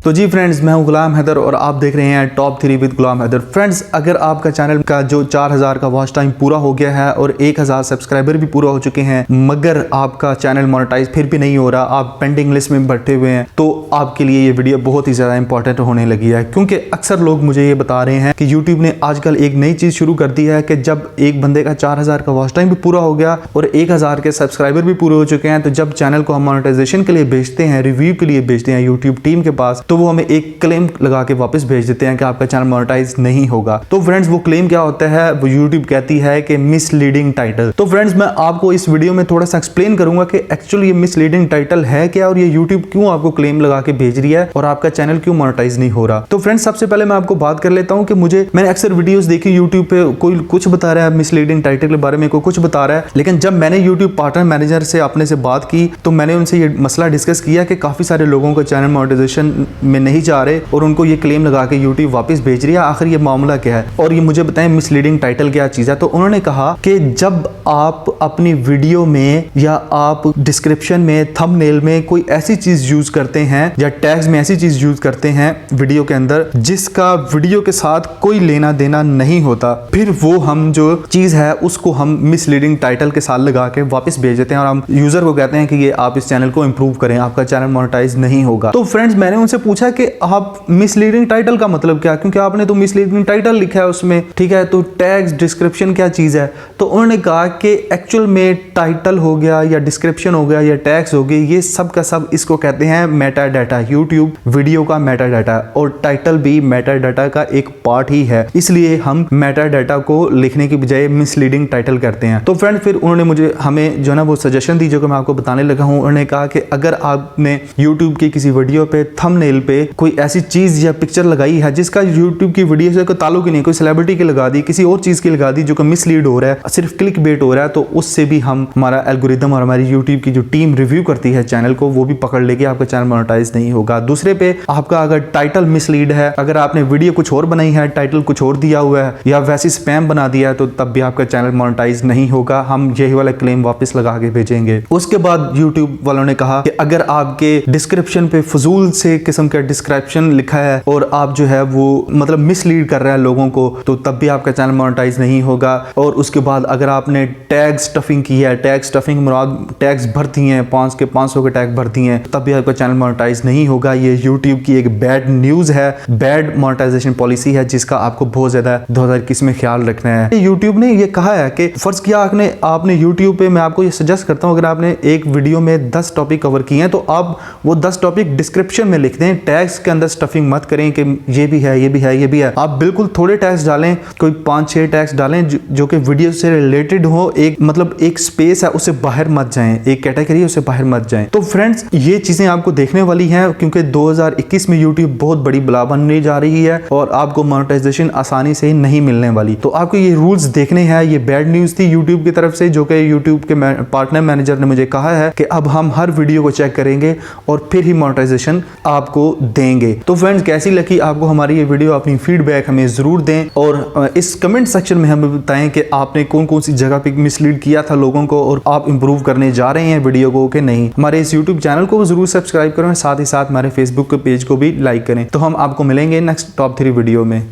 तो जी फ्रेंड्स, मैं हूं गुलाम हैदर और आप देख रहे हैं top 3 with Ghulam Haider. Friends, अगर आपका चैनल का जो 4000 का वॉच टाइम पूरा हो गया है और 1000 सब्सक्राइबर भी पूरा हो चुके हैं, मगर आपका चैनल मोनेटाइज फिर भी नहीं हो रहा, आप पेंडिंग लिस्ट में बैठे हुए हैं, तो आपके लिए ये वीडियो बहुत ही ज़्यादा इंपॉर्टेंट होने लगी है। क्योंकि अक्सर लोग मुझे ये बता रहे हैं कि यूट्यूब ने आजकल एक नई चीज़ शुरू कर दी है कि जब एक बंदे का 4000 का वॉच टाइम भी पूरा हो गया और 1000 के सब्सक्राइबर भी पूरे हो चुके हैं, तो जब चैनल को हम मोनेटाइजेशन के लिए भेजते हैं, रिव्यू के लिए भेजते हैं यूट्यूब टीम के पास, तो वो हमें एक क्लेम लगा के वापस भेज देते हैं कि आपका चैनल मोनेटाइज नहीं होगा। तो फ्रेंड्स, वो क्लेम क्या होता है? वो यूट्यूब कहती है कि मिसलीडिंग टाइटल। तो फ्रेंड्स, मैं आपको इस वीडियो में थोड़ा सा एक्सप्लेन करूंगा कि एक्चुअली ये मिसलीडिंग टाइटल है क्या और ये यूट्यूब क्यों आपको क्लेम लगा के भेज रही है और आपका चैनल क्यों मोनेटाइज नहीं हो रहा। तो फ्रेंड्स, सबसे पहले मैं आपको बात कर लेता हूं कि मैंने अक्सर वीडियोस देखी यूट्यूब पे, कोई कुछ बता रहा है मिसलीडिंग टाइटल के बारे में, कोई कुछ बता रहा है, लेकिन जब मैंने यूट्यूब पार्टनर मैनेजर से अपने से बात की तो मैंने उनसे ये मसला डिस्कस किया कि काफी सारे लोगों का चैनल मोनेटाइजेशन में नहीं जा रहे और उनको ये क्लेम लगा के यूट्यूब वापस भेज रही है। आखिर ये मामला क्या है और ये मुझे बताएं मिसलीडिंग टाइटल क्या चीज है। तो उन्होंने कहा कि जब आप अपनी वीडियो में या आप डिस्क्रिप्शन में, थंबनेल में कोई ऐसी चीज यूज करते हैं या टैग्स में ऐसी चीज यूज करते हैं वीडियो के अंदर जिसका वीडियो के साथ कोई लेना देना नहीं होता, फिर वो हम जो चीज है उसको हम मिसलीडिंग टाइटल के साथ लगा के वापस भेज देते हैं और हम यूजर को कहते हैं कि ये आप इस चैनल को इंप्रूव करें, आपका चैनल मोनेटाइज नहीं होगा। तो फ्रेंड्स, मैंने उनसे पूछा कि आप मिसलीडिंग टाइटल का मतलब क्या, क्योंकि आपने तो मिसलीडिंग टाइटल लिखा है उसमें, ठीक है, तो टैग्स डिस्क्रिप्शन क्या चीज है। तो उन्होंने कहा कि एक्चुअल में टाइटल हो गया या डिस्क्रिप्शन हो गया या टैग्स हो गए, ये सब का सब इसको कहते हैं मेटा डाटा। यूट्यूब वीडियो का मेटा डाटा और टाइटल भी मेटा डाटा का एक पार्ट ही है, इसलिए हम मेटा डाटा को लिखने की बजाय मिसलीडिंग टाइटल करते हैं। तो फ्रेंड, फिर उन्होंने हमें जो ना वो सजेशन दी जो कि मैं आपको बताने लगा हूं। उन्होंने कहा कि अगर आपने यूट्यूब की किसी वीडियो पे थंबनेल पे कोई ऐसी चीज या पिक्चर लगाई है जिसका यूट्यूब की वीडियो से कोई ताल्लुक ही नहीं, कोई सेलिब्रिटी की लगा दी, किसी और चीज की लगा दी जो कि मिसलीड हो रहा है, सिर्फ क्लिक बेट हो रहा है, तो उससे भी हमारा एल्गोरिदम और हमारी यूट्यूब की जो टीम रिव्यू करती है चैनल को, वो भी पकड़ लेगी, आपका चैनल मोनेटाइज नहीं होगा। दूसरे पे आपका अगर टाइटल मिसलीड है, अगर आपने वीडियो कुछ और बनाई है, टाइटल कुछ और दिया हुआ है या वैसी स्पैम बना दिया है, तो तब भी आपका चैनल मोनेटाइज नहीं होगा, हम यही वाला क्लेम वापस लगा के भेजेंगे। उसके बाद यूट्यूब वालों ने कहा कि अगर आपके डिस्क्रिप्शन पे फजूल से किस्म का डिस्क्रिप्शन लिखा है और आप जो है वो मतलब मिसलीड कर रहा है लोगों को, तो तब भी आपका चैनल मोनेटाइज नहीं होगा। और उसके बाद अगर आपने टैग स्टफिंग की है, टैग स्टफिंग मुराद टैग्स भर दिए हैं, 500 के टैग भर दिए हैं, तब भी आपका चैनल मोनेटाइज नहीं होगा। ये यूट्यूब की एक बैड न्यूज है, बैड मोनेटाइजेशन पॉलिसी है, जिसका आपको बहुत ज्यादा 2021 में ख्याल रखना है। यूट्यूब ने ये कहा है कि फर्ज किया आपने यूट्यूब पे, मैं आपको ये सजेस्ट करता हूँ, अगर आपने एक वीडियो में 10 टॉपिक कवर किए हैं तो आप वो 10 टॉपिक डिस्क्रिप्शन में लिख दें, टैग्स के अंदर स्टफिंग मत करें कि ये भी है, ये भी है, ये भी है। आप बिल्कुल थोड़े टैग्स डालें, कोई 5-6 टैग्स डालें जो कि वीडियो से रिलेटेड हो, एक स्पेस है उससे बाहर मत जाएं, एक कैटेगरी है उससे बाहर मत जाएं। तो फ्रेंड्स, ये चीजें आपको देखने वाली हैं क्योंकि 2021 में यूट्यूब बहुत बड़ी बला बनने जा रही है और आपको मोनेटाइजेशन आसानी से नहीं मिलने वाली। तो आपको ये रूल्स देखने हैं। ये बैड न्यूज थी यूट्यूब की तरफ से, जो कि यूट्यूब के पार्टनर मैनेजर ने मुझे कहा है कि अब हम हर वीडियो को चेक करेंगे और फिर ही मोनेटाइजेशन आपको देंगे। तो फ्रेंड्स, कैसी लगी आपको हमारी ये वीडियो? अपनी फीडबैक हमें जरूर दें और इस कमेंट सेक्शन में हमें बताएं कि आपने कौन कौन सी जगह पे मिसलीड किया था लोगों को और आप इंप्रूव करने जा रहे हैं वीडियो को कि नहीं। हमारे इस यूट्यूब चैनल को जरूर सब्सक्राइब करें, साथ ही साथ हमारे फेसबुक के पेज को भी लाइक करें। तो हम आपको मिलेंगे नेक्स्ट टॉप 3 वीडियो में।